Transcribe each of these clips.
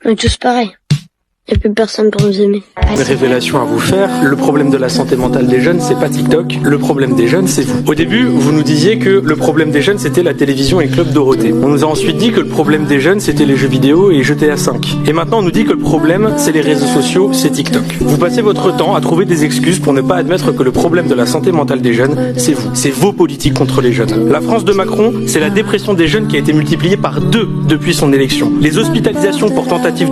On est tous pareils. Il n'y a plus personne pour nous aimer. Une révélation à vous faire, le problème de la santé mentale des jeunes, c'est pas TikTok, le problème des jeunes, c'est vous. Au début, vous nous disiez que le problème des jeunes, c'était la télévision et Club Dorothée. On nous a ensuite dit que le problème des jeunes, c'était les jeux vidéo et GTA 5. Et maintenant, on nous dit que le problème, c'est les réseaux sociaux, c'est TikTok. Vous passez votre temps à trouver des excuses pour ne pas admettre que le problème de la santé mentale des jeunes, c'est vous. C'est vos politiques contre les jeunes. La France de Macron, c'est la dépression des jeunes qui a été multipliée par 2 depuis son élection. Les hospitalisations pour tentative,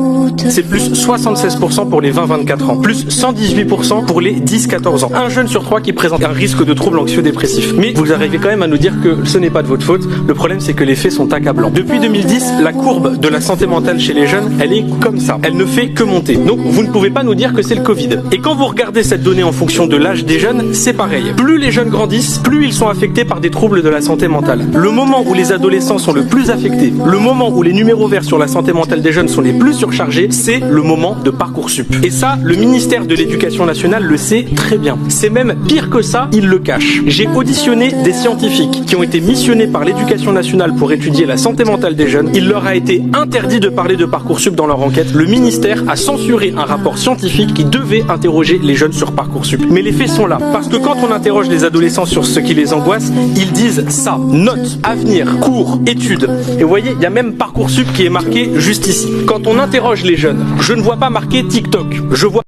c'est plus 76% pour les 20-24 ans, plus 118% pour les 10-14 ans. Un jeune sur 3 qui présente un risque de troubles anxio-dépressifs. Mais vous arrivez quand même à nous dire que ce n'est pas de votre faute. Le problème, c'est que les faits sont accablants. Depuis 2010, la courbe de la santé mentale chez les jeunes, elle est comme ça. Elle ne fait que monter. Donc, vous ne pouvez pas nous dire que c'est le Covid. Et quand vous regardez cette donnée en fonction de l'âge des jeunes, c'est pareil. Plus les jeunes grandissent, plus ils sont affectés par des troubles de la santé mentale. Le moment où les adolescents sont le plus affectés, le moment où les numéros verts sur la santé mentale des jeunes sont les plus surchargés, c'est le moment de Parcoursup. Et ça, le ministère de l'Éducation nationale le sait très bien. C'est même pire que ça, il le cache. J'ai auditionné des scientifiques qui ont été missionnés par l'Éducation nationale pour étudier la santé mentale des jeunes. Il leur a été interdit de parler de Parcoursup dans leur enquête. Le ministère a censuré un rapport scientifique qui devait interroger les jeunes sur Parcoursup. Mais les faits sont là. Parce que quand on interroge les adolescents sur ce qui les angoisse, ils disent ça. Notes, avenir, cours, études. Et vous voyez, il y a même Parcoursup qui est marqué juste ici. Quand on interroge les jeunes, je ne vois pas marqué TikTok. Je vois